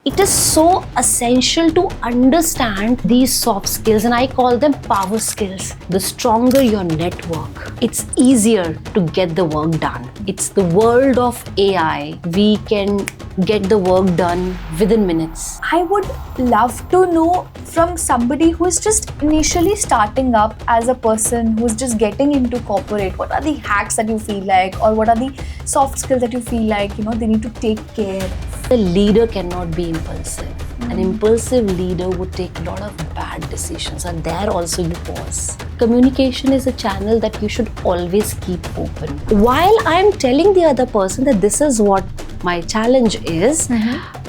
It is so essential to understand these soft skills, and I call them power skills. The stronger your network, it's easier to get the work done. It's the world of AI. We can get the work done within minutes. I would love to know from somebody who is just initially starting up as a person who's just getting into corporate, what are the hacks that you feel like, or what are the soft skills that you feel like, they need to take care of? The leader cannot be impulsive. An impulsive leader would take a lot of bad decisions, and there also you pause. Communication is a channel that you should always keep open. While I'm telling the other person that this is what my challenge is,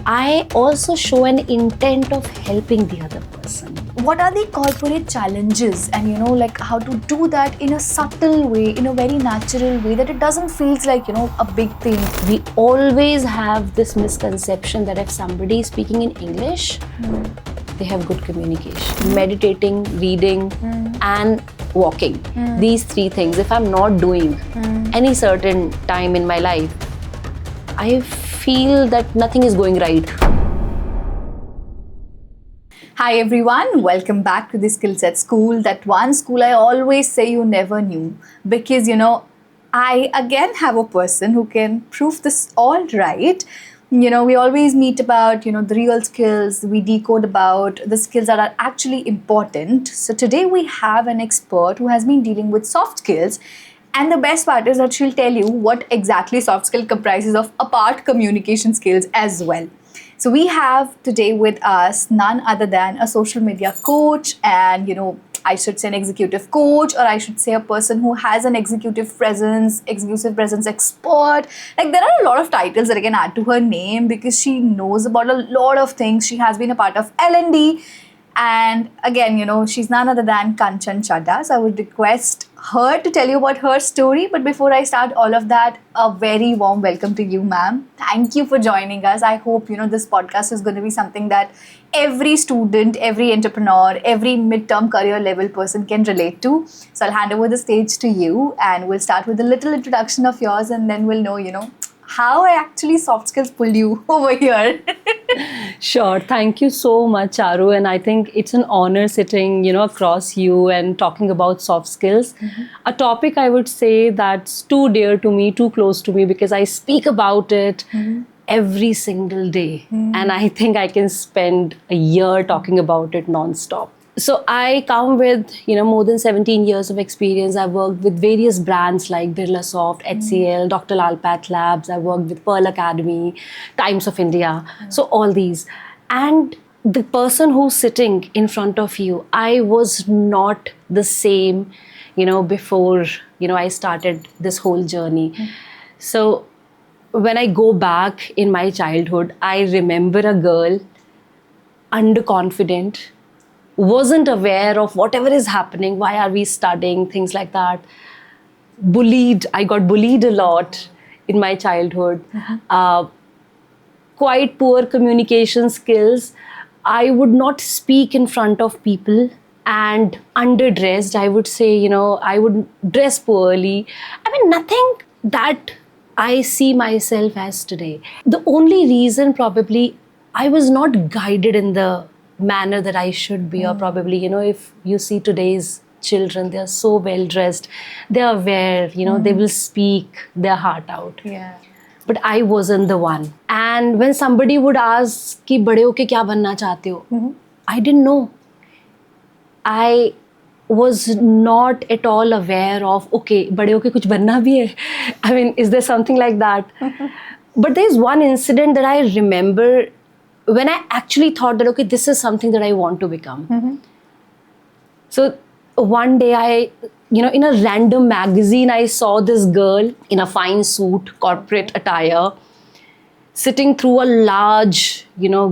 I also show an intent of helping the other person. What are the corporate challenges, and like how to do that in a subtle way, in a very natural way, that it doesn't feel like a big thing? We always have this misconception that if somebody is speaking in English, they have good communication. Meditating, reading, and walking. These three things, if I'm not doing any certain time in my life, I feel that nothing is going right. Hi everyone, welcome back to the Skill Set School, that one school I always say you never knew, because I again have a person who can prove this all right. We always meet about the real skills, we decode about the skills that are actually important. So today we have an expert who has been dealing with soft skills, and the best part is that she'll tell you what exactly soft skill comprises of, apart communication skills as well. So we have today with us none other than a social media coach, and I should say an executive coach, or I should say a person who has an exclusive presence expert. Like, there are a lot of titles that I can add to her name because she knows about a lot of things. She has been a part of L&D. And again, she's none other than Kanchan Chadha. So I would request her to tell you about her story. But before I start all of that, a very warm welcome to you, ma'am. Thank you for joining us. I hope, this podcast is going to be something that every student, every entrepreneur, every midterm career level person can relate to. So I'll hand over the stage to you, and we'll start with a little introduction of yours, and then we'll know, how actually soft skills pulled you over here. Sure. Thank you so much, Charu. And I think it's an honor sitting, across you and talking about soft skills. A topic I would say that's too dear to me, too close to me, because I speak about it every single day. And I think I can spend a year talking about it non-stop. So I come with, more than 17 years of experience. I've worked with various brands like Birlasoft, HCL, Dr. Lal Path Labs. I've worked with Pearl Academy, Times of India. So all these. And the person who's sitting in front of you, I was not the same, before, I started this whole journey. So when I go back in my childhood, I remember a girl, underconfident, wasn't aware of whatever is happening, why are we studying, things like that. Bullied, I got bullied a lot in my childhood. Quite poor communication skills. I would not speak in front of people, and underdressed, I would say, I would dress poorly. I mean, nothing that I see myself as today. The only reason probably I was not guided in the manner that I should be, or probably, if you see today's children, they are so well dressed, they are aware, they will speak their heart out. Yeah. But I wasn't the one. And when somebody would ask कि बड़े होके क्या बनना चाहते हो, I didn't know. I was not at all aware of, okay, बड़े होके कुछ बनना भी है. I mean, is there something like that? But there's one incident that I remember when I actually thought that, okay, this is something that I want to become. So one day I, in a random magazine, I saw this girl in a fine suit, corporate attire, sitting through a large,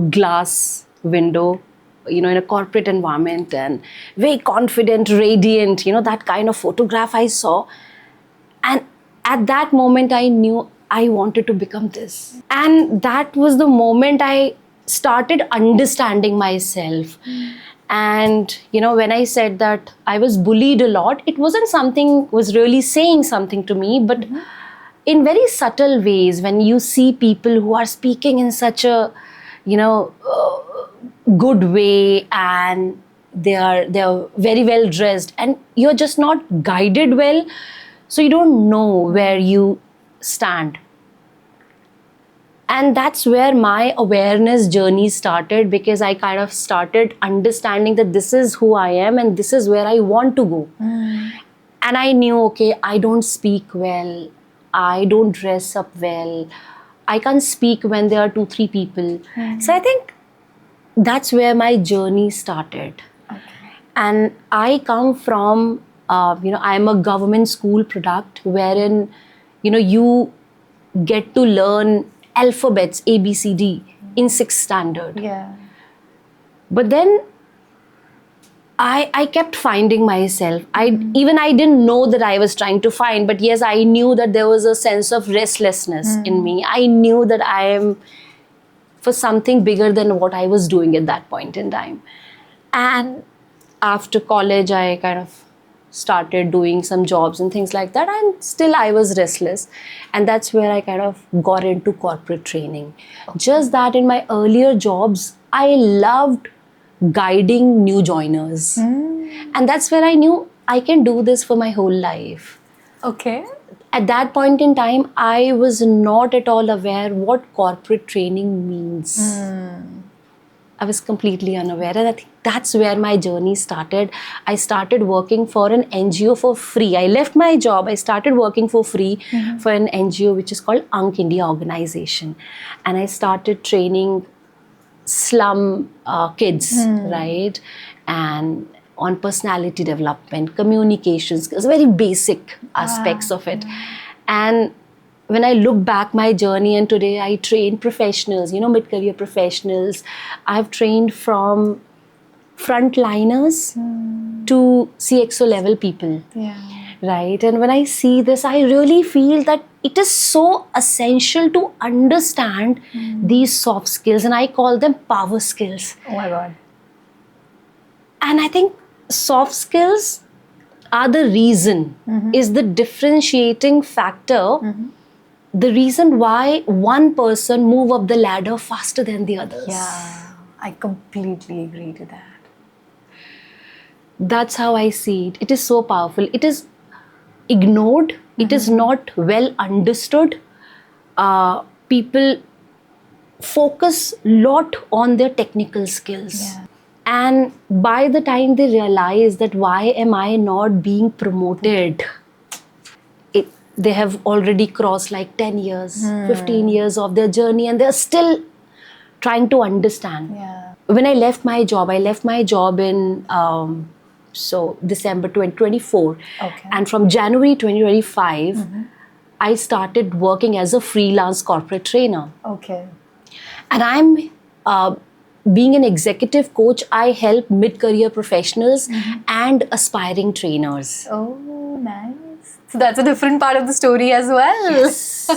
glass window, in a corporate environment, and very confident, radiant, that kind of photograph I saw. And at that moment, I knew I wanted to become this. And that was the moment I started understanding myself. And when I said that I was bullied a lot, it wasn't something was really saying something to me, but in very subtle ways, when you see people who are speaking in such a good way, and they are very well dressed, and you're just not guided well, so you don't know where you stand. And that's where my awareness journey started, because I kind of started understanding that this is who I am and this is where I want to go. And I knew, okay, I don't speak well, I don't dress up well, I can't speak when there are 2-3 people. So I think that's where my journey started. And I come from, I'm a government school product wherein, you get to learn alphabets, A, B, C, D in 6th standard. Yeah. But then I kept finding myself. I didn't know that I was trying to find, but yes, I knew that there was a sense of restlessness in me. I knew that I am for something bigger than what I was doing at that point in time. And after college, I kind of started doing some jobs and things like that, and still I was restless. And that's where I kind of got into corporate training. Just that in my earlier jobs, I loved guiding new joiners. And that's where I knew I can do this for my whole life. Okay. At that point in time, I was not at all aware what corporate training means. I was completely unaware, and I think that's where my journey started. I started working for an NGO for free. I left my job, I started working for free for an NGO which is called Ank India organization. And I started training slum kids, right? And on personality development, communication skills, very basic aspects of it. And when I look back my journey, and today I train professionals, mid-career professionals. I've trained from frontliners to CXO level people, right? And when I see this, I really feel that it is so essential to understand these soft skills, and I call them power skills. Oh my God. And I think soft skills are the reason, is the differentiating factor, the reason why one person move up the ladder faster than the others. Yeah, I completely agree to that. That's how I see it. It is so powerful. It is ignored. It is not well understood. People focus a lot on their technical skills. Yeah. And by the time they realize that why am I not being promoted, they have already crossed like 10 years, 15 years of their journey, and they're still trying to understand. Yeah. When I left my job in December 2024. Okay. And from January 2025, I started working as a freelance corporate trainer. Okay. And I'm being an executive coach. I help mid-career professionals and aspiring trainers. Oh, nice. So that's a different part of the story as well. Yes.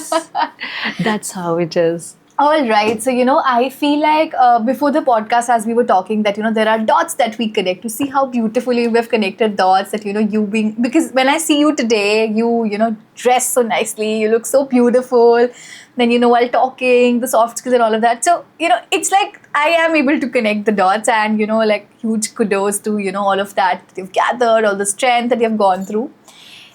That's how it is. All right. So, I feel like before the podcast, as we were talking, that, there are dots that we connect. To see how beautifully we have connected dots, that, you being, because when I see you today, you dress so nicely, you look so beautiful. Then, while talking, the soft skills and all of that. So, it's like I am able to connect the dots, and, like huge kudos to, all of that you've gathered, all the strength that you've gone through.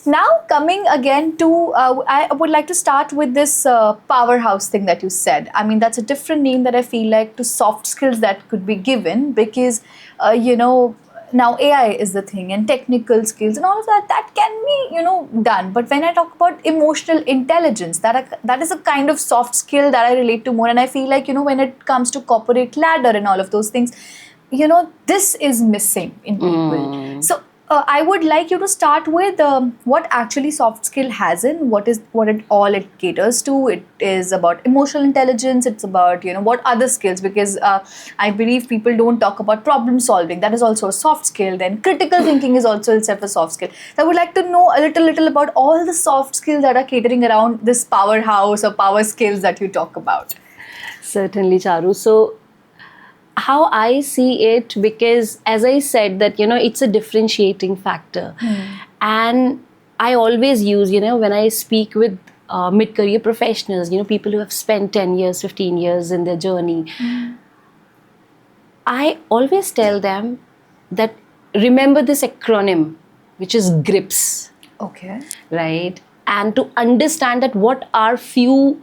Now, coming again to, I would like to start with this powerhouse thing that you said. I mean, that's a different name that I feel like to soft skills that could be given, because, now AI is the thing, and technical skills and all of that can be, done. But when I talk about emotional intelligence, that is a kind of soft skill that I relate to more. And I feel like, when it comes to corporate ladder and all of those things, this is missing in people. So, I would like you to start with what actually soft skill has in, what it caters to. It is about emotional intelligence. It's about, what other skills, because I believe people don't talk about problem solving. That is also a soft skill. Then critical thinking is also itself a soft skill. So I would like to know a little about all the soft skills that are catering around this powerhouse or power skills that you talk about. Certainly, Charu. So, how I see it, because as I said that, it's a differentiating factor. And I always use, when I speak with mid-career professionals, people who have spent 10 years, 15 years in their journey, I always tell them that remember this acronym, which is GRIPS, Okay. right? And to understand that what are few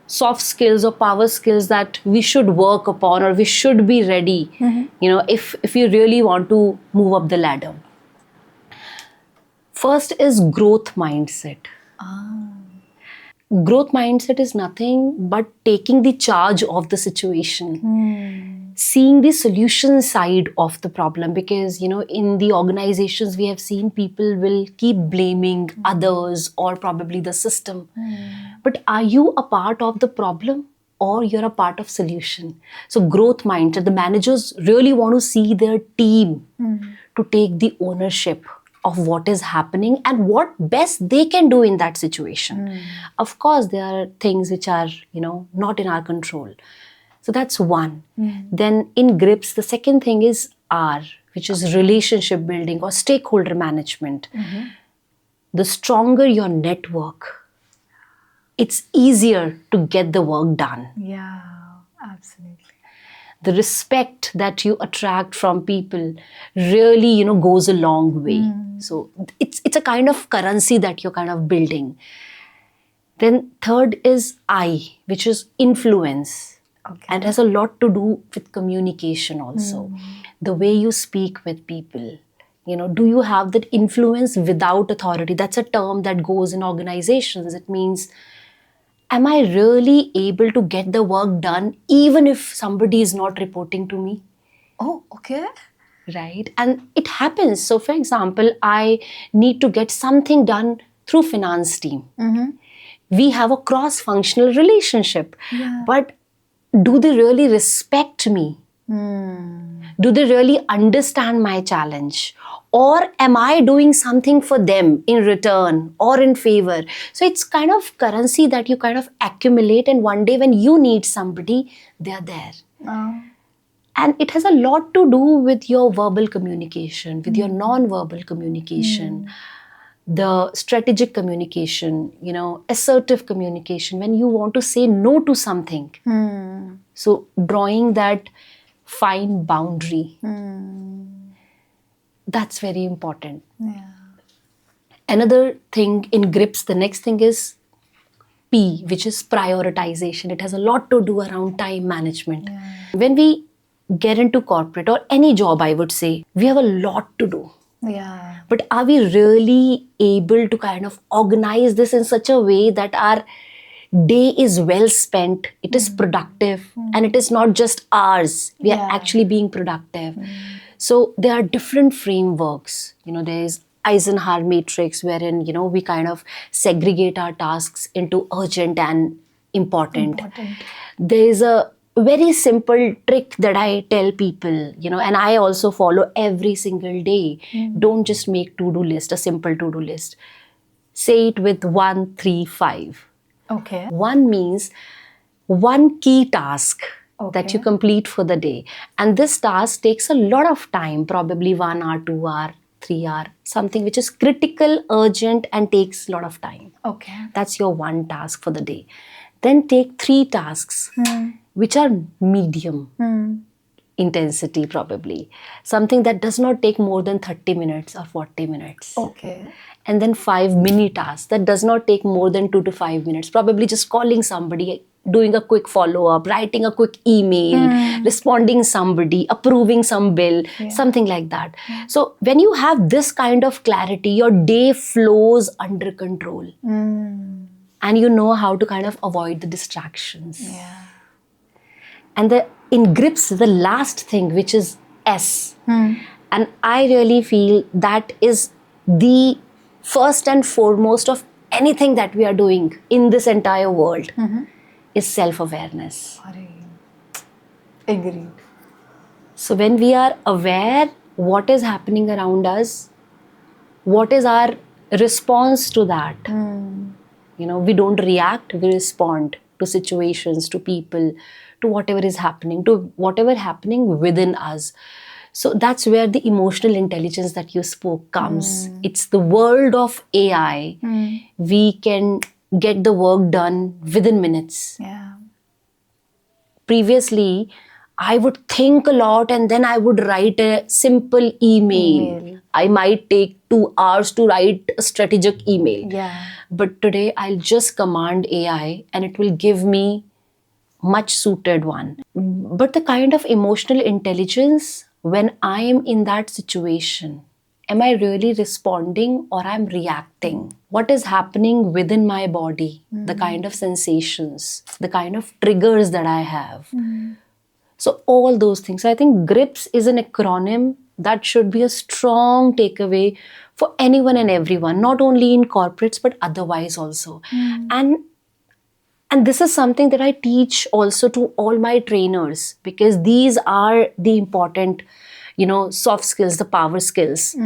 soft skills or power skills that we should work upon or we should be ready, if you really want to move up the ladder. First is growth mindset. Growth mindset is nothing but taking the charge of the situation, seeing the solution side of the problem, because in the organizations we have seen people will keep blaming others or probably the system. But are you a part of the problem or you're a part of solution? So growth mindset, the managers really want to see their team to take the ownership of what is happening and what best they can do in that situation. Of course, there are things which are, not in our control. So that's one. Then in GRIPS, the second thing is R, which is relationship building or stakeholder management. The stronger your network, it's easier to get the work done. Yeah, absolutely. The respect that you attract from people really, goes a long way. So it's a kind of currency that you're kind of building. Then third is I, which is influence. Okay. And has a lot to do with communication also. The way you speak with people. Do you have that influence without authority? That's a term that goes in organizations. It means, am I really able to get the work done even if somebody is not reporting to me? Oh, okay. Right? And it happens. So for example, I need to get something done through finance team. We have a cross-functional relationship. But do they really respect me? Do they really understand my challenge? Or am I doing something for them in return or in favor? So it's kind of currency that you kind of accumulate, and one day when you need somebody, they're there. And it has a lot to do with your verbal communication, with your non-verbal communication, the strategic communication, assertive communication, when you want to say no to something. So drawing that fine boundary, that's very important. Another thing in GRIPS, the next thing is P, which is prioritization. It has a lot to do around time management. When we get into corporate or any job, I would say, we have a lot to do. But are we really able to kind of organize this in such a way that our day is well spent, it is productive, and it is not just ours. We are actually being productive. So there are different frameworks. There is Eisenhower matrix, wherein, we kind of segregate our tasks into urgent and important. There is a very simple trick that I tell people, and I also follow every single day. Don't just make to-do list, a simple to-do list. Say it with 1, 3, 5. Okay. 1 means one key task that you complete for the day. And this task takes a lot of time, probably 1 hour, 2 hour, 3 hour, something which is critical, urgent, and takes a lot of time. Okay. That's your one task for the day. Then take 3 tasks, which are medium intensity probably. Something that does not take more than 30 minutes or 40 minutes. Okay. And then 5 mini tasks that does not take more than 2 to 5 minutes. Probably just calling somebody, doing a quick follow-up, writing a quick email, responding somebody, approving some bill, something like that. So when you have this kind of clarity, your day flows under control. And you know how to kind of avoid the distractions. And in GRIPS, the last thing, which is S. And I really feel that is the first and foremost of anything that we are doing in this entire world, is self-awareness. Agreed. So when we are aware what is happening around us, what is our response to that? We don't react, we respond to situations, to people, to whatever is happening, to whatever happening within us. So that's where the emotional intelligence that you spoke comes. It's the world of AI. We can get the work done within minutes. Previously, I would think a lot and then I would write a simple email. I might take 2 hours to write a strategic email. Yeah. But today I'll just command AI and it will give me much suited one. But the kind of emotional intelligence, when I am in that situation, am I really responding or I'm reacting? What is happening within my body? The kind of sensations, the kind of triggers that I have. So all those things. I think GRIPS is an acronym that should be a strong takeaway for anyone and everyone, not only in corporates but otherwise also. And this is something that I teach also to all my trainers, because these are the important, soft skills, the power skills.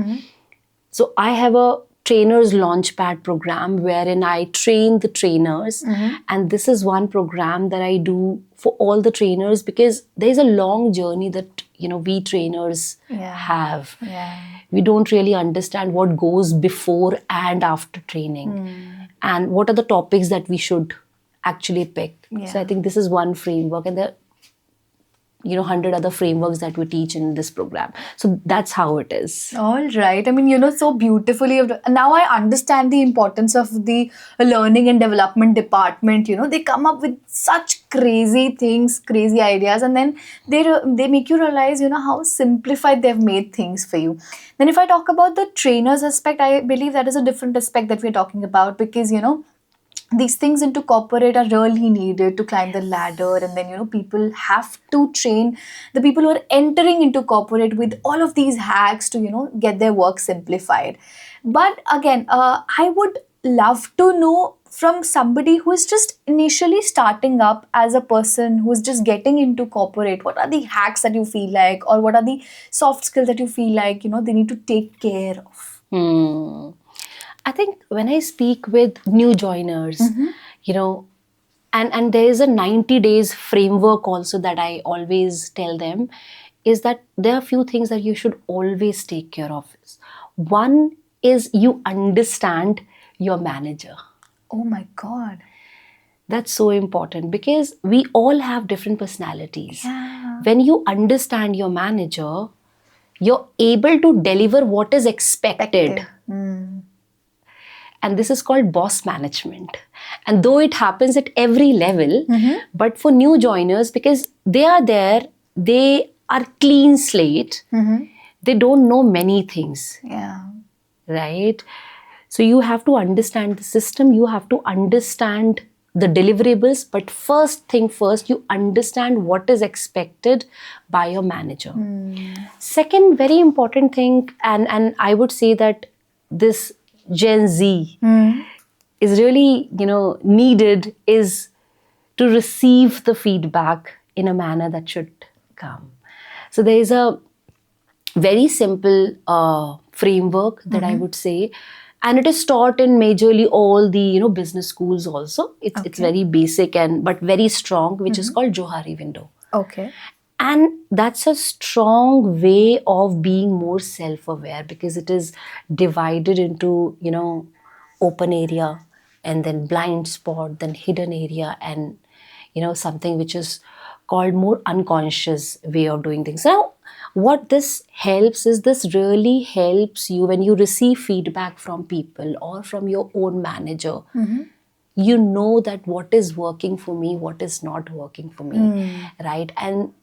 So I have a trainers launchpad program wherein I train the trainers. And this is one program that I do for all the trainers, because there's a long journey that, we trainers have. We don't really understand what goes before and after training, and what are the topics that we should actually pick. So I think this is one framework, and there 100 other frameworks that we teach in this program. So that's how it is. All right. I mean, so beautifully. Now I understand the importance of the learning and development department. They come up with such crazy things, crazy ideas, and then they make you realize, how simplified they've made things for you. Then if I talk about the trainers aspect, I believe that is a different aspect that we're talking about, because, these things into corporate are really needed to climb the ladder, and then people have to train the people who are entering into corporate with all of these hacks to get their work simplified. But again, I would love to know from somebody who is just initially starting up as a person who is just getting into corporate, what are the hacks that you feel like, or what are the soft skills that you feel like they need to take care of? I think when I speak with new joiners, and there is a 90 days framework also that I always tell them, is that there are few things that you should always take care of. One is you understand your manager. Oh my God. That's so important, because we all have different personalities. Yeah. When you understand your manager, you're able to deliver what is expected. And this is called boss management. And though it happens at every level, but for new joiners, because they are there, they are clean slate, they don't know many things. Yeah. Right? So you have to understand the system, you have to understand the deliverables, but first thing first, you understand what is expected by your manager. Second very important thing, and I would say that this Gen Z is really, needed, is to receive the feedback in a manner that should come. So there is a very simple framework that I would say, and it is taught in majorly all the business schools also. It's very basic but very strong, which is called Johari window. Okay. And that's a strong way of being more self-aware, because it is divided into, open area, and then blind spot, then hidden area, and, something which is called more unconscious way of doing things. Now, what this helps is, this really helps you when you receive feedback from people or from your own manager. You know that what is working for me, what is not working for me, right? And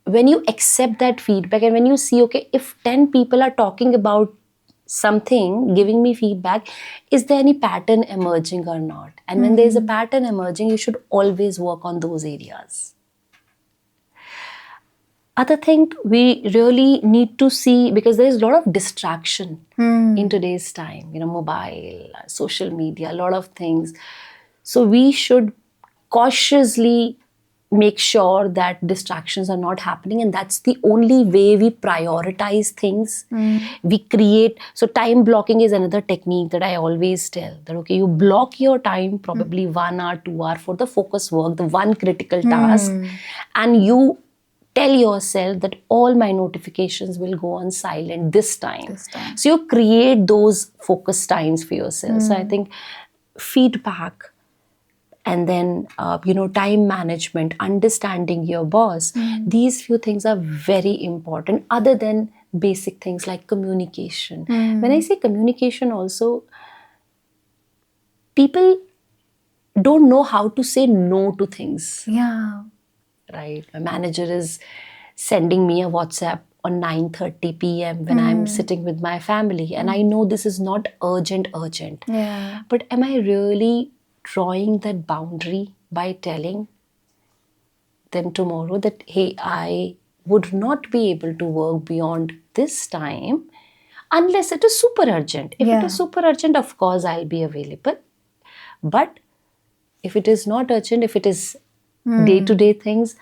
when you accept that feedback, and when you see, okay, if 10 people are talking about something, giving me feedback, is there any pattern emerging or not? And when there is a pattern emerging, you should always work on those areas. Other thing we really need to see, because there is a lot of distraction in today's time, mobile, social media, a lot of things. So we should cautiously make sure that distractions are not happening, and that's the only way we prioritize things. We create, so time blocking is another technique that I always tell, that okay, you block your time, probably 1 hour, 2 hour, for the focus work, the one critical task, and you tell yourself that all my notifications will go on silent this time. So you create those focus times for yourself. So I think feedback and then time management, understanding your boss. These few things are very important, other than basic things like communication. When I say communication also, people don't know how to say no to things, Yeah. right? My manager is sending me a WhatsApp on 9:30 p.m. when I'm sitting with my family, and I know this is not urgent. Yeah. But am I really drawing that boundary by telling them tomorrow that, hey, I would not be able to work beyond this time unless it is super urgent. If it Yeah. is super urgent, of course, I'll be available. But if it is not urgent, if it is day to day things,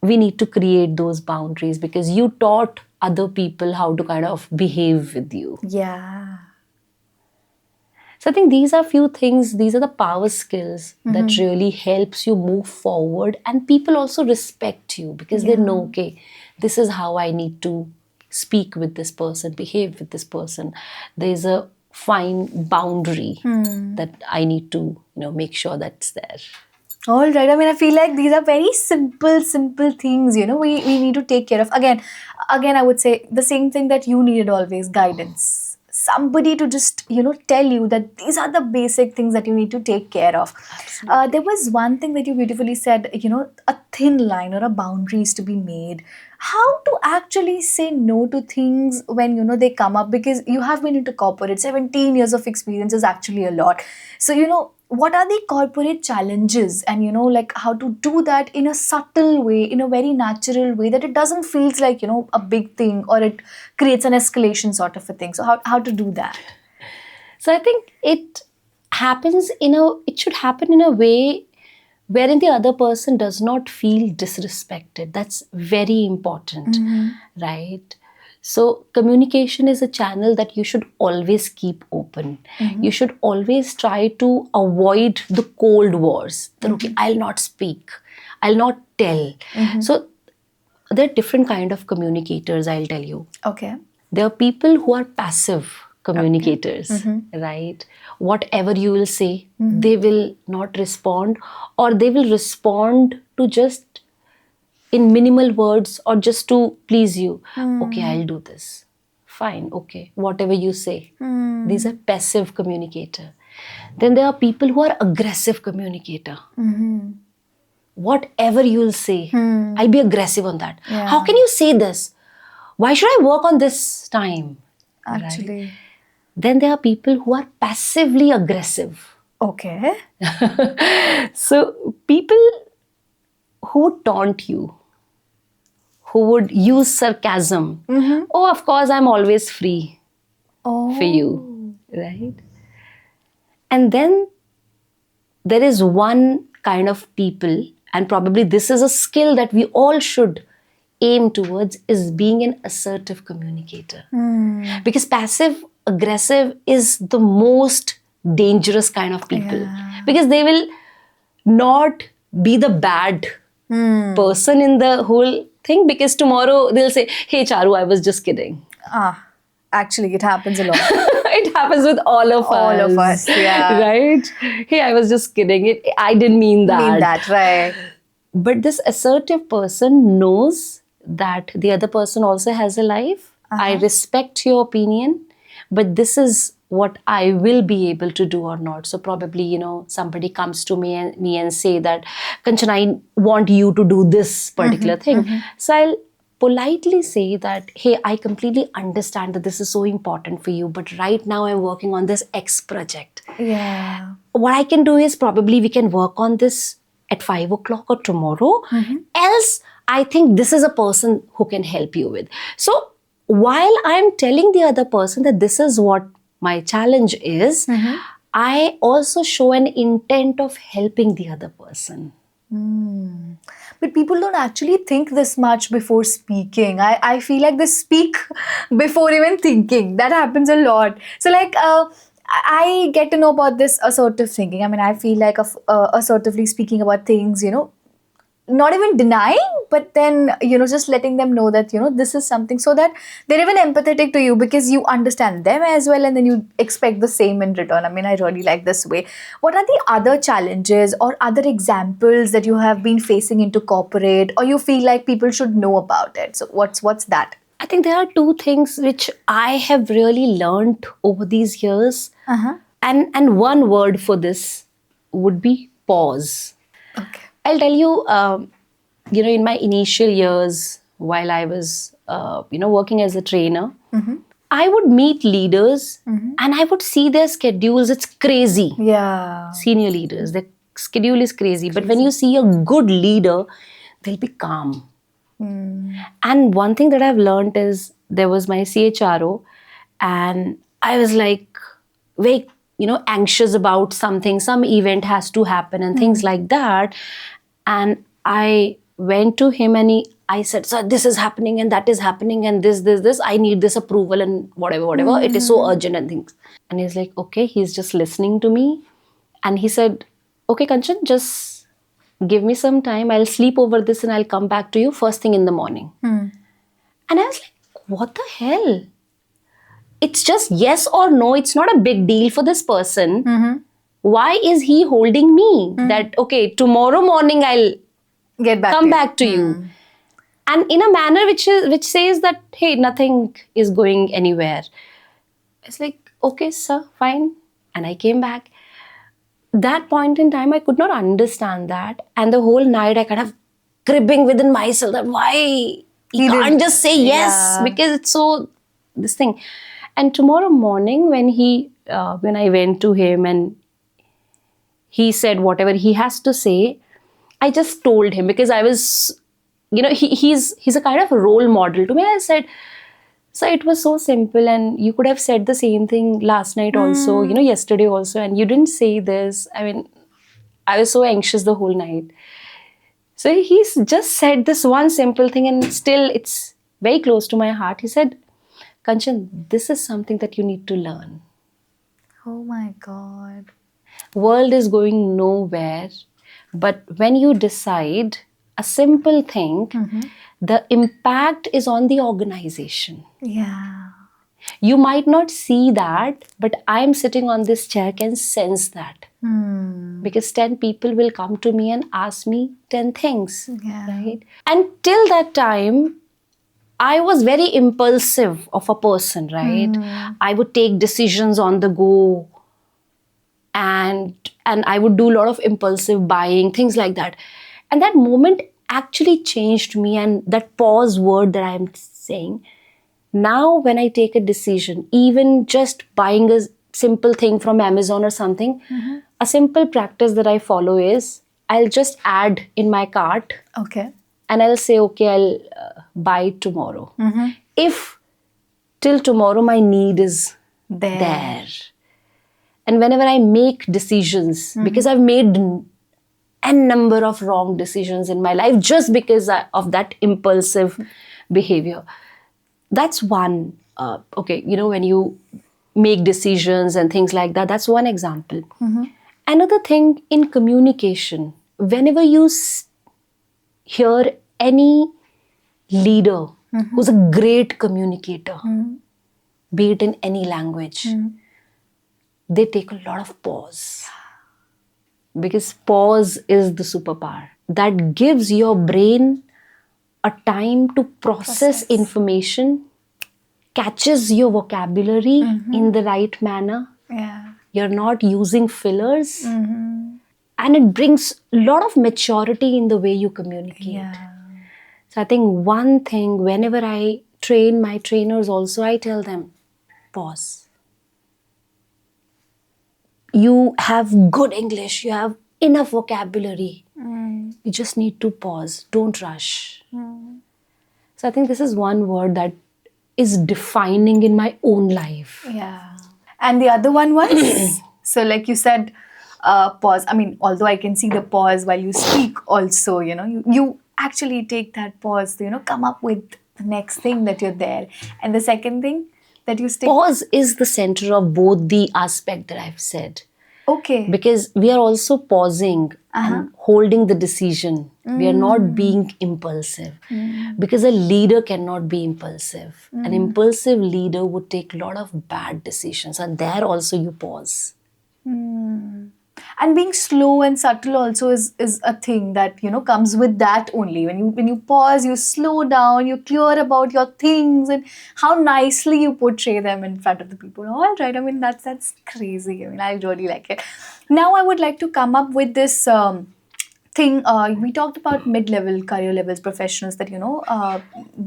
we need to create those boundaries, because you taught other people how to kind of behave with you. Yeah. So I think these are few things, these are the power skills that really helps you move forward, and people also respect you because they know, okay, this is how I need to speak with this person, behave with this person. There's a fine boundary that I need to, make sure that's there. All right. I mean, I feel like these are very simple things, we need to take care of. Again, I would say the same thing that you needed always, guidance. Somebody to just, tell you that these are the basic things that you need to take care of. There was one thing that you beautifully said, a thin line or a boundary is to be made. How to actually say no to things when, they come up, because you have been into corporate, 17 years of experience is actually a lot. So, what are the corporate challenges, and like how to do that in a subtle way, in a very natural way, that it doesn't feel like a big thing, or it creates an escalation sort of a thing. So how to do that? So I think it should happen in a way wherein the other person does not feel disrespected. That's very important, right? So communication is a channel that you should always keep open. You should always try to avoid the cold wars. That, okay, I'll not speak, I'll not tell. So there are different kind of communicators, I'll tell you. Okay. There are people who are passive communicators, right? Whatever you will say, they will not respond, or they will respond to just in minimal words, or just to please you. Okay, I'll do this. Fine, okay, whatever you say. These are passive communicator. Then there are people who are aggressive communicator. Whatever you'll say, I'll be aggressive on that. Yeah. How can you say this? Why should I work on this time? Actually. Right? Then there are people who are passively aggressive. Okay. So people who would taunt you, who would use sarcasm. Oh, of course, I'm always free for you, right? And then there is one kind of people, and probably this is a skill that we all should aim towards, is being an assertive communicator. Because passive aggressive is the most dangerous kind of people, because they will not be the bad person in the whole thing, because tomorrow they'll say, hey Charu, I was just kidding. Actually, it happens a lot. It happens with all of us. All of us, yeah. Right? Hey, I was just kidding. I didn't mean that. Right. But this assertive person knows that the other person also has a life. I respect your opinion, but this is what I will be able to do or not. So probably, somebody comes to me and say that, Kanchan, I want you to do this particular thing. So I'll politely say that, hey, I completely understand that this is so important for you, but right now I'm working on this X project. Yeah. What I can do is probably we can work on this at 5 o'clock or tomorrow. Else, I think this is a person who can help you with. So while I'm telling the other person that this is what my challenge is, I also show an intent of helping the other person. But people don't actually think this much before speaking. I feel like they speak before even thinking. That happens a lot. So I get to know about this assertive thinking. I mean, I feel like assertively speaking about things, not even denying, but then, just letting them know that, this is something, so that they're even empathetic to you because you understand them as well, and then you expect the same in return. I mean, I really like this way. What are the other challenges or other examples that you have been facing into corporate, or you feel like people should know about it? So what's that? I think there are two things which I have really learned over these years. And one word for this would be pause. Okay. I'll tell you, in my initial years, while I was, working as a trainer, I would meet leaders and I would see their schedules. It's crazy. Yeah. Senior leaders, their schedule is crazy. But when you see a good leader, they'll be calm. And one thing that I've learned is there was my CHRO, and I was like very, anxious about something, some event has to happen and things like that. And I went to him and I said, "Sir, this is happening and that is happening and this, I need this approval and whatever. It is so urgent and things." And he's like, okay, he's just listening to me. And he said, "Okay, Kanchan, just give me some time. I'll sleep over this and I'll come back to you first thing in the morning." And I was like, what the hell? It's just yes or no. It's not a big deal for this person. Why is he holding me? That, okay, tomorrow morning I'll Get back come to you. back to you. And in a manner which says that, hey, nothing is going anywhere. It's like, okay, sir, fine. And I came back. That point in time, I could not understand that. And the whole night I kind of cribbing within myself that why he can't just say yes, because it's so this thing. And tomorrow morning when I went to him and he said whatever he has to say, I just told him, because I was, he's a kind of a role model to me. I said, "So it was so simple, and you could have said the same thing last night also, yesterday also, and you didn't say this." I mean, I was so anxious the whole night. So he's just said this one simple thing, and still it's very close to my heart. He said, "Kanchan, this is something that you need to learn. Oh my God. World is going nowhere, but when you decide a simple thing, the impact is on the organization. Yeah. You might not see that, but I'm sitting on this chair can sense that. Because 10 people will come to me and ask me 10 things, right? And till that time, I was very impulsive of a person, right? I would take decisions on the go, and I would do a lot of impulsive buying, things like that. And that moment actually changed me, and that pause word that I'm saying, now when I take a decision, even just buying a simple thing from Amazon or something, a simple practice that I follow is I'll just add in my cart. Okay. And I'll say, okay, I'll buy it tomorrow. If till tomorrow my need is there. And whenever I make decisions, because I've made n number of wrong decisions in my life just because of that impulsive behavior. That's one, when you make decisions and things like that, that's one example. Another thing in communication, whenever you hear any leader who's a great communicator, be it in any language, they take a lot of pause. Because pause is the superpower that gives your brain a time to process information, catches your vocabulary in the right manner. Yeah. You're not using fillers. And it brings a lot of maturity in the way you communicate. Yeah. So I think one thing, whenever I train my trainers also, I tell them, pause. You have good English, you have enough vocabulary. You just need to pause. Don't rush. So I think this is one word that is defining in my own life. Yeah. And the other one was, so like you said, pause. I mean, although I can see the pause while you speak also, you actually take that pause to, come up with the next thing that you're there. And the second thing that you stick. Pause is the center of both the aspect that I've said. Okay. Because we are also pausing and holding the decision. We are not being impulsive. Because a leader cannot be impulsive. An impulsive leader would take a lot of bad decisions, and there also you pause. And being slow and subtle also is a thing that comes with that only. When you pause, you slow down, you're clear about your things and how nicely you portray them in front of the people. All right, I mean that's crazy. I mean, I really like it. Now I would like to come up with this thing. We talked about mid-level career levels professionals that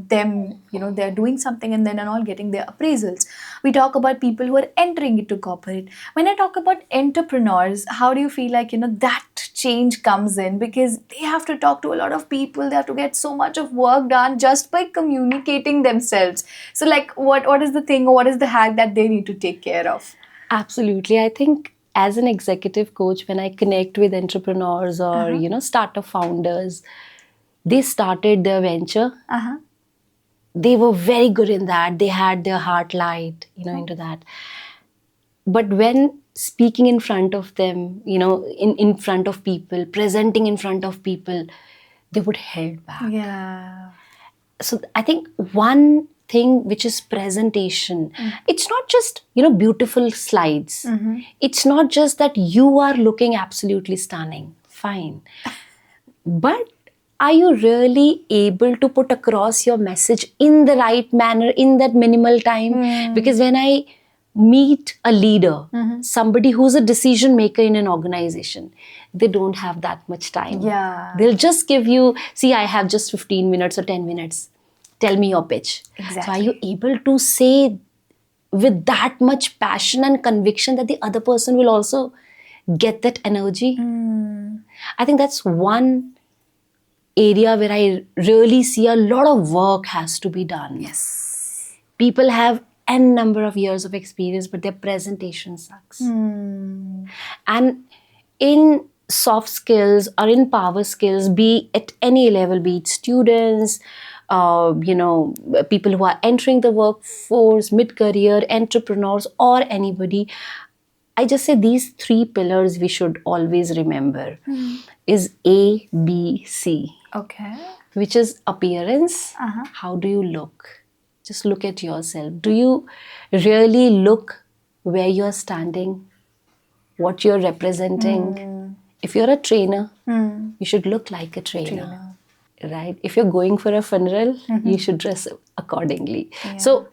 they're doing something and then are all getting their appraisals. We talk about people who are entering into corporate. When I talk about entrepreneurs, how do you feel like that change comes in, because they have to talk to a lot of people, they have to get so much of work done just by communicating themselves. So like what is the thing, or what is the hack that they need to take care of? Absolutely. I think as an executive coach, when I connect with entrepreneurs or, startup founders, they started their venture. They were very good in that. They had their heart light, into that. But when speaking in front of them, in front of people, presenting in front of people, they would held back. Yeah. So I think one thing which is presentation, it's not just beautiful slides. It's not just that you are looking absolutely stunning, fine, but are you really able to put across your message in the right manner, in that minimal time? Because when I meet a leader, somebody who's a decision maker in an organization, they don't have that much time. Yeah. They'll just give you, see, I have just 15 minutes or 10 minutes. Tell me your pitch. Exactly. So are you able to say with that much passion and conviction that the other person will also get that energy? I think that's one area where I really see a lot of work has to be done. Yes. People have n number of years of experience, but their presentation sucks. And in soft skills or in power skills, be at any level, be it students, people who are entering the workforce, mid-career, entrepreneurs, or anybody, I just say these three pillars we should always remember is A, B, C. Okay. Which is appearance. How do you look? Just look at yourself. Do you really look where you're standing? What you're representing? If you're a trainer, you should look like a trainer. Right? If you're going for a funeral, you should dress accordingly. Yeah. So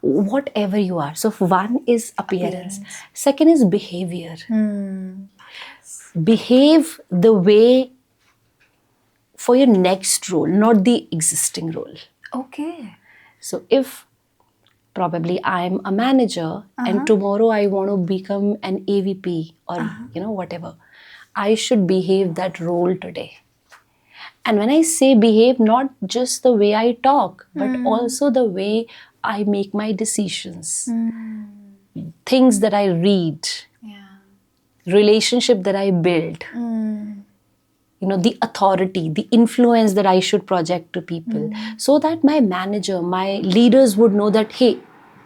whatever you are. So one is appearance. Second is behavior. Behave the way for your next role, not the existing role. Okay. So if probably I'm a manager and tomorrow I want to become an AVP or whatever, I should behave that role today. And when I say behave, not just the way I talk, but also the way I make my decisions, things that I read, relationship that I build, the authority, the influence that I should project to people, so that my manager, my leaders would know that, hey,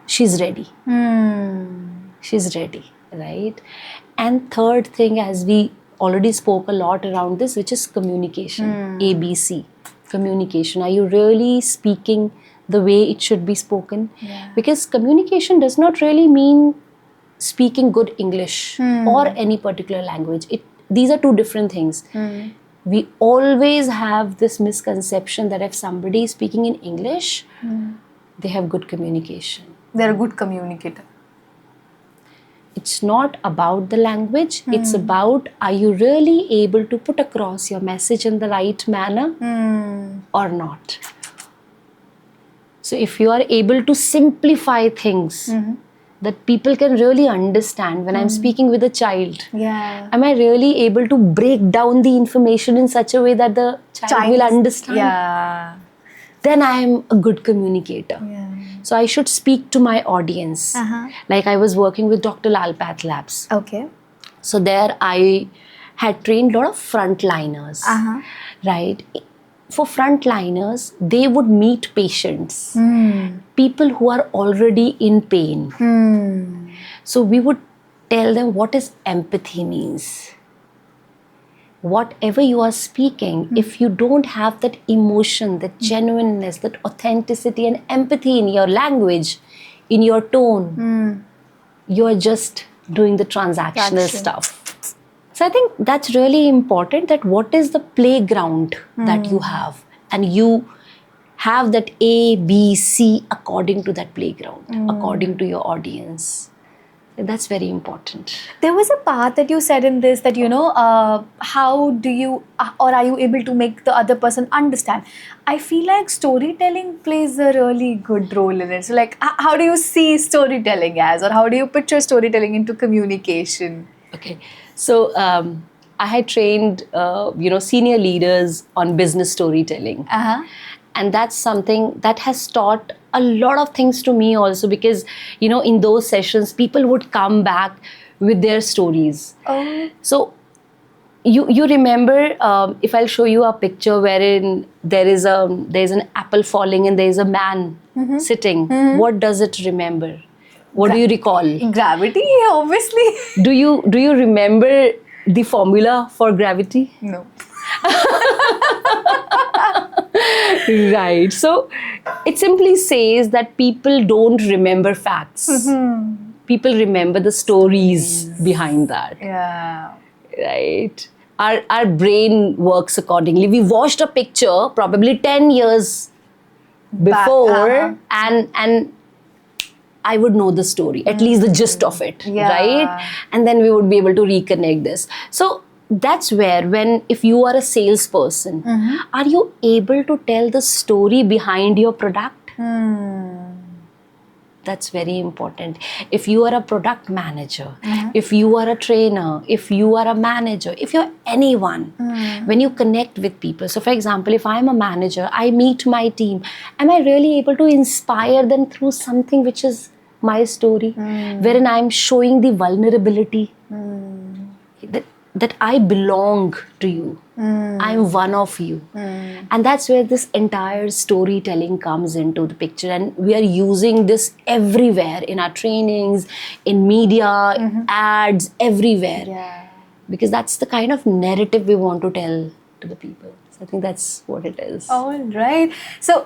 she's ready. She's ready, right? And third thing, as we already spoke a lot around this, which is communication, ABC, communication. Are you really speaking the way it should be spoken? Yeah. Because communication does not really mean speaking good English or any particular language. These are two different things. We always have this misconception that if somebody is speaking in English, they have good communication. They're a good communicator. It's not about the language. It's about, are you really able to put across your message in the right manner or not? So if you are able to simplify things that people can really understand, when I'm speaking with a child, am I really able to break down the information in such a way that the child will understand? Yeah. Then I am a good communicator. Yeah. So I should speak to my audience. Like I was working with Dr. Lal Path Labs. Okay. So there I had trained a lot of frontliners, right? For frontliners, they would meet patients, people who are already in pain. So we would tell them what is empathy means. whatever you are speaking, if you don't have that emotion, that genuineness, that authenticity and empathy in your language, in your tone, you're just doing the transactional Traction. stuff. So I think that's really important, that what is the playground that you have, and you have that A, B, C according to that playground, according to your audience. That's very important. There was a part that you said in this that, how do you or are you able to make the other person understand? I feel like storytelling plays a really good role in it. So, like, how do you see storytelling as, or how do you picture storytelling into communication? Okay, so I had trained, senior leaders on business storytelling. Uh-huh. And that's something that has taught a lot of things to me also, because in those sessions people would come back with their stories. Oh. So you remember, if I'll show you a picture wherein there's an apple falling and there's a man sitting, what does it remember? What do you recall? Gravity, obviously. Do you remember the formula for gravity? No. Right. So it simply says that people don't remember facts. People remember the stories behind that. Yeah. Right. Our brain works accordingly. We watched a picture probably 10 years before, and I would know the story, at least the gist of it, Yeah. right? And then we would be able to reconnect this. So that's where, if you are a salesperson, are you able to tell the story behind your product? That's very important. If you are a product manager, if you are a trainer, if you are a manager, if you're anyone, when you connect with people. So for example, if I'm a manager, I meet my team. Am I really able to inspire them through something which is my story, wherein I'm showing the vulnerability, that I belong to you. I'm one of you. And that's where this entire storytelling comes into the picture. And we are using this everywhere, in our trainings, in media, ads, everywhere. Yeah. Because that's the kind of narrative we want to tell to the people. So I think that's what it is. All right. So,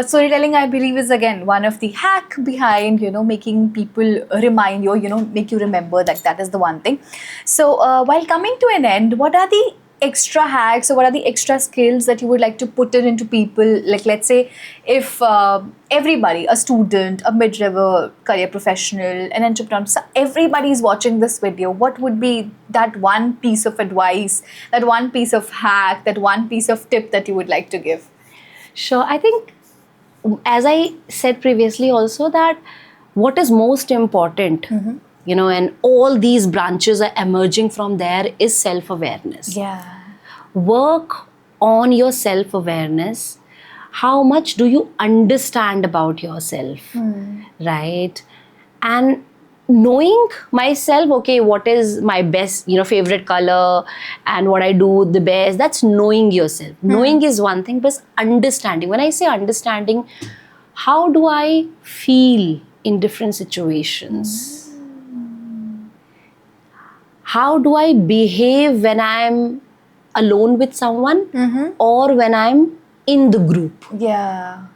storytelling, I believe, is again one of the hack behind, making people remind you, make you remember that is the one thing. So, while coming to an end, what are the extra hacks, or what are the extra skills that you would like to put in into people? Like, let's say if everybody, a student, a mid-level career professional, an entrepreneur, so everybody is watching this video, what would be that one piece of advice, that one piece of hack, that one piece of tip that you would like to give? Sure. I think, as I said previously also, that what is most important, and all these branches are emerging from there, is self-awareness. Yeah. Work on your self-awareness. How much do you understand about yourself, right? And knowing myself, okay, what is my best, favorite color, and what I do the best, that's knowing yourself. Knowing is one thing, but understanding. When I say understanding, how do I feel in different situations? How do I behave when I'm alone with someone, or when I'm in the group? Yeah.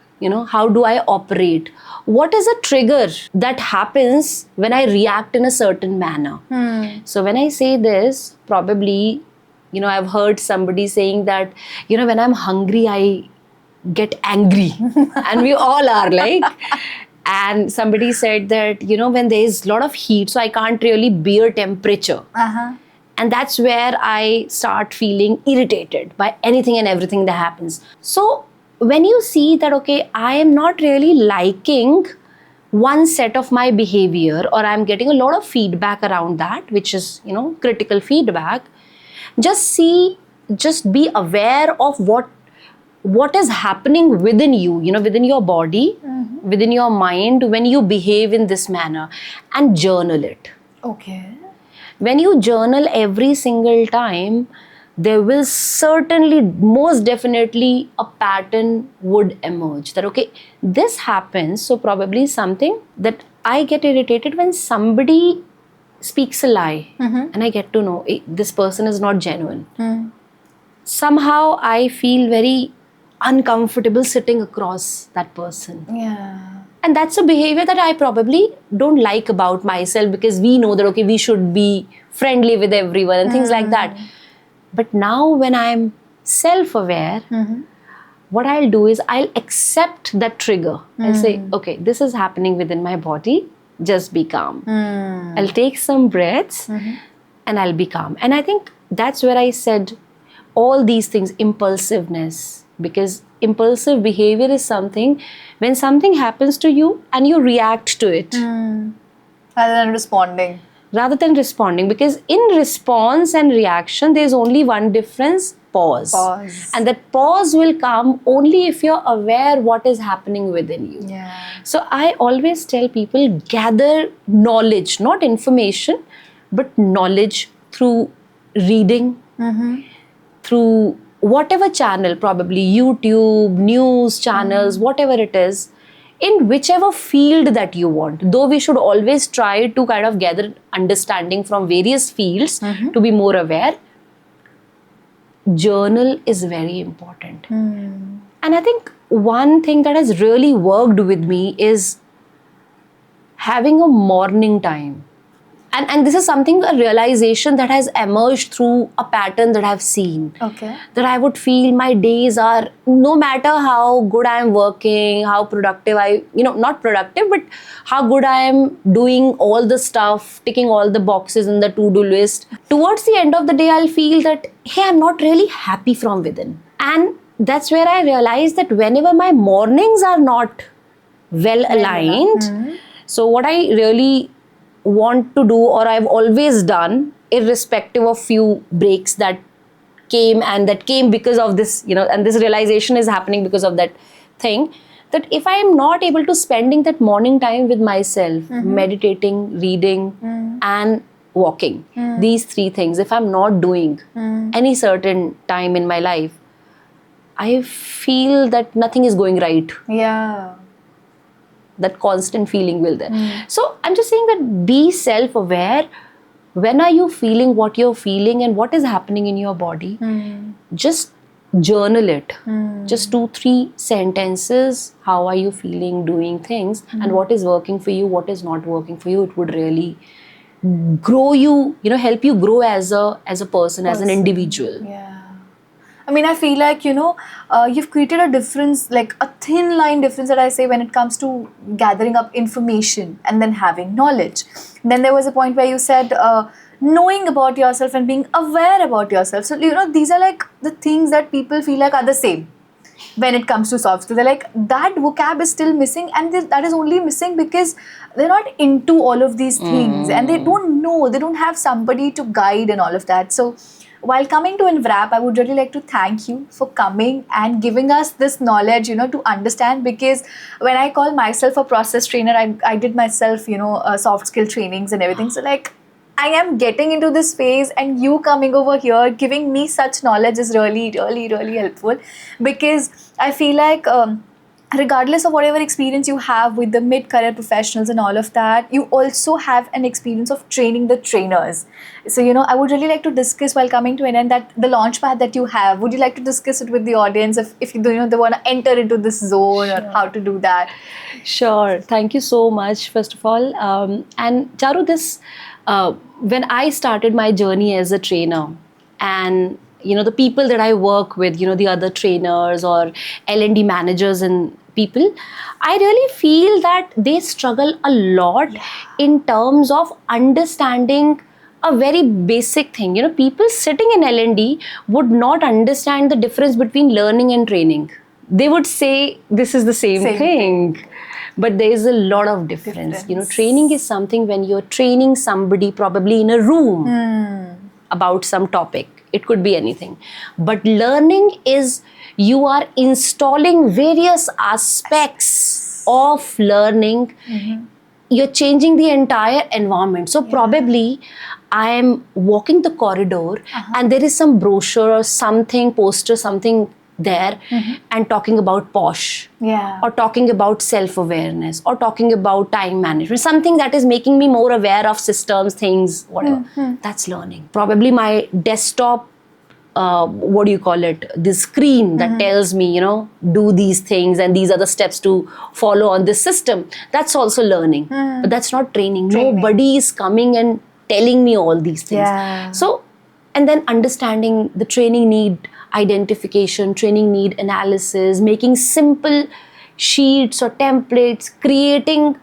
How do I operate? What is a trigger that happens when I react in a certain manner? So when I say this, probably, I've heard somebody saying that, when I'm hungry, I get angry. And we all are, like. And somebody said that, when there's a lot of heat, so I can't really bear temperature. And that's where I start feeling irritated by anything and everything that happens. So when you see that, okay, I am not really liking one set of my behavior, or I'm getting a lot of feedback around that, which is, critical feedback, just be aware of what is happening within you, within your body, within your mind, when you behave in this manner, and journal it. Okay. When you journal every single time, there will certainly, most definitely, a pattern would emerge. That, okay, this happens, so probably something that I get irritated when somebody speaks a lie and I get to know this person is not genuine, somehow I feel very uncomfortable sitting across that person. Yeah. And that's a behavior that I probably don't like about myself, because we know that, okay, we should be friendly with everyone and things like that. But now when I'm self-aware, what I'll do is I'll accept that trigger. I'll say, okay, this is happening within my body. Just be calm. I'll take some breaths and I'll be calm. And I think that's where I said all these things, impulsiveness, because impulsive behavior is something when something happens to you and you react to it. Rather than responding. Because in response and reaction, there's only one difference: pause. And that pause will come only if you're aware what is happening within you. So I always tell people, gather knowledge, not information, but knowledge through reading, through whatever channel, probably YouTube, news channels, whatever it is, in whichever field that you want. Though we should always try to kind of gather understanding from various fields to be more aware. Journal is very important. And I think one thing that has really worked with me is having a morning time. And this is something, a realization that has emerged through a pattern that I've seen. Okay. That I would feel my days are, no matter how good I am working, how productive not productive, but how good I am doing all the stuff, ticking all the boxes in the to-do list. Towards the end of the day, I'll feel that, hey, I'm not really happy from within. And that's where I realized that whenever my mornings are not well aligned, so what I really want to do, or I've always done, irrespective of few breaks that came because of this, and this realization is happening because of that thing, that if I am not able to spending that morning time with myself, meditating, reading, and walking, these three things, if I'm not doing any certain time in my life, I feel that nothing is going right. Yeah. That constant feeling will there. So I'm just saying that be self-aware. When are you feeling what you're feeling and what is happening in your body? Just journal it. Just 2-3 sentences. How are you feeling, doing things, and what is working for you, what is not working for you? It would really grow you, help you grow as a person, as an individual. Yeah. I mean, I feel like, you've created a difference, like a thin line difference that I say when it comes to gathering up information and then having knowledge. Then there was a point where you said knowing about yourself and being aware about yourself. So, these are like the things that people feel like are the same when it comes to soft skills. They're like, that vocab is still missing, and that is only missing because they're not into all of these things and they don't know, they don't have somebody to guide and all of that. So while coming to a wrap, I would really like to thank you for coming and giving us this knowledge, to understand, because when I call myself a process trainer, I did myself, soft skill trainings and everything. So like, I am getting into this phase, and you coming over here, giving me such knowledge is really, really, really helpful, because I feel like regardless of whatever experience you have with the mid-career professionals and all of that, you also have an experience of training the trainers. So, I would really like to discuss, while coming to an end, that the launch pad that you have, would you like to discuss it with the audience if they want to enter into this zone, or how to do that? Sure. Thank you so much, first of all. And Charu, when I started my journey as a trainer, and the people that I work with, the other trainers or L&D managers and people, I really feel that they struggle a lot in terms of understanding a very basic thing. People sitting in L&D would not understand the difference between learning and training. They would say this is the same thing. But there is a lot of difference. Training is something when you're training somebody probably in a room about some topic. It could be anything. But learning is you are installing various aspects of learning. You're changing the entire environment. So probably I am walking the corridor and there is some brochure or something, poster, something there and talking about posh. Yeah. Or talking about self-awareness, or talking about time management, something that is making me more aware of systems, things, whatever. That's learning. Probably my desktop, what do you call it? The screen that tells me, do these things and these are the steps to follow on this system. That's also learning. But that's not training. Nobody is coming and telling me all these things. Yeah. So, and then understanding the training need identification, training need analysis, making simple sheets or templates, creating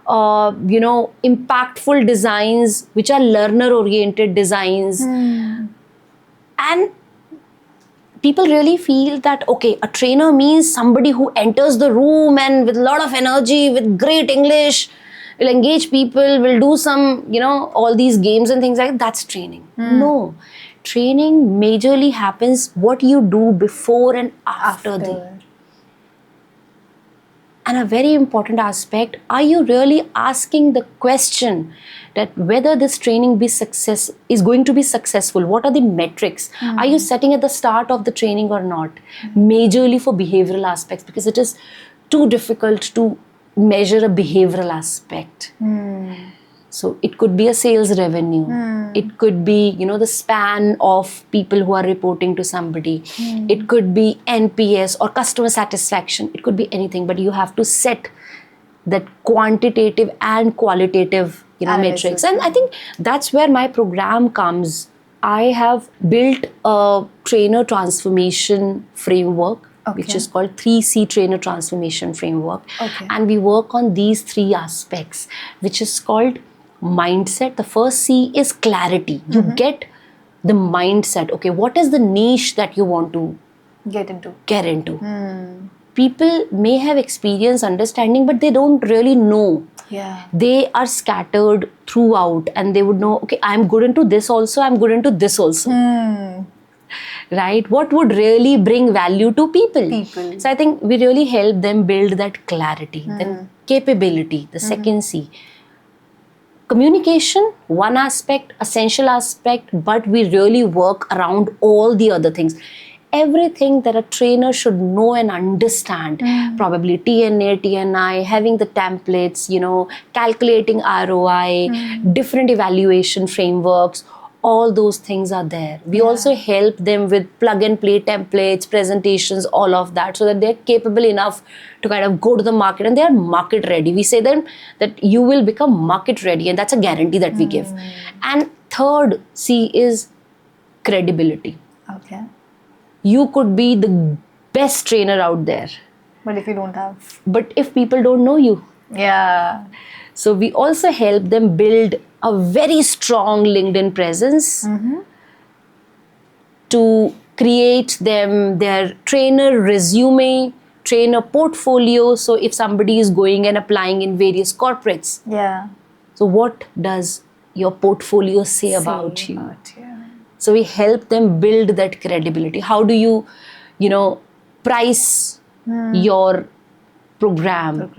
impactful designs which are learner oriented designs. And people really feel that, okay, a trainer means somebody who enters the room and with a lot of energy, with great English, will engage people, will do some, all these games and things like that. That's training. No. Training majorly happens what you do before and after the. And a very important aspect, are you really asking the question that whether this training is going to be successful? What are the metrics? Are you setting at the start of the training or not? Majorly for behavioral aspects, because it is too difficult to measure a behavioral aspect. So it could be a sales revenue. It could be, the span of people who are reporting to somebody. It could be NPS or customer satisfaction. It could be anything, but you have to set that quantitative and qualitative, metrics. And I think that's where my program comes. I have built a trainer transformation framework, which is called 3C Trainer Transformation Framework. And we work on these 3 aspects, which is called mindset. The first C is clarity. You get the mindset. Okay, what is the niche that you want to get into? People may have experience, understanding, but they don't really know. They are scattered throughout and they would know, okay, I'm good into this also, I'm good into this also. Right? What would really bring value to people? So I think we really help them build that clarity. Then capability, the second C. Communication, one aspect, essential aspect, but we really work around all the other things. Everything that a trainer should know and understand, probably TNA, TNI, having the templates, calculating ROI, different evaluation frameworks, all those things are there. We also help them with plug and play templates, presentations, all of that, so that they're capable enough to kind of go to the market and they are market ready. We say them that you will become market ready, and that's a guarantee that we give. And third C is credibility. You could be the best trainer out there, but if you don't have. But if people don't know you. So we also help them build a very strong LinkedIn presence to create them their trainer resume, trainer portfolio. So if somebody is going and applying in various corporates, so what does your portfolio say about you? So we help them build that credibility. How do you, price your program?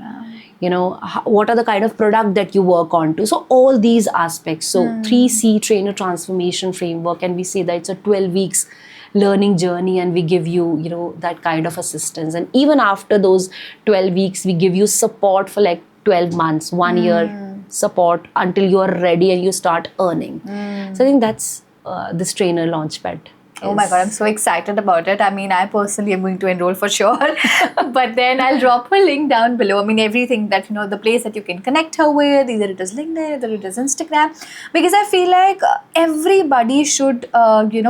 What are the kind of product that you work on to? So all these aspects. So 3C Trainer Transformation Framework, and we say that it's a 12 weeks learning journey, and we give you, that kind of assistance. And even after those 12 weeks, we give you support for like 12 months, 1 year support until you are ready and you start earning. So I think that's this trainer launchpad. Oh my God, I'm so excited about it. I mean, I personally am going to enroll for sure. But then I'll drop a link down below. I mean, everything that, the place that you can connect her with, either it is LinkedIn, either it is Instagram. Because I feel like everybody should,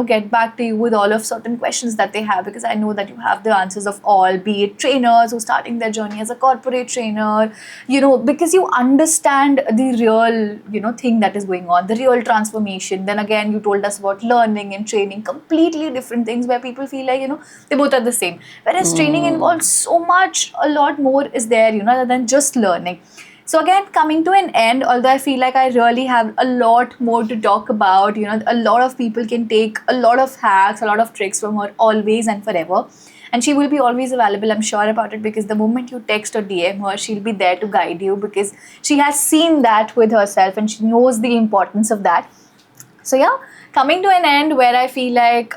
get back to you with all of certain questions that they have. Because I know that you have the answers of all, be it trainers who are starting their journey as a corporate trainer, because you understand the real, thing that is going on, the real transformation. Then again, you told us about learning and training, completely different things where people feel like, they both are the same. Whereas training involves so much, a lot more is there, other than just learning. So again, coming to an end, although I feel like I really have a lot more to talk about, a lot of people can take a lot of hacks, a lot of tricks from her always and forever. And she will be always available, I'm sure about it, because the moment you text or DM her, she'll be there to guide you, because she has seen that with herself and she knows the importance of that. So yeah, coming to an end where I feel like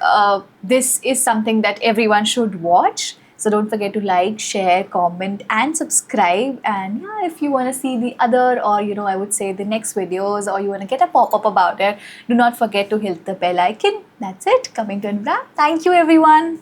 this is something that everyone should watch. So don't forget to like, share, comment, and subscribe. And yeah, if you want to see the other, or I would say the next videos, or you want to get a pop-up about it, do not forget to hit the bell icon. That's it. Coming to an wrap. Thank you, everyone.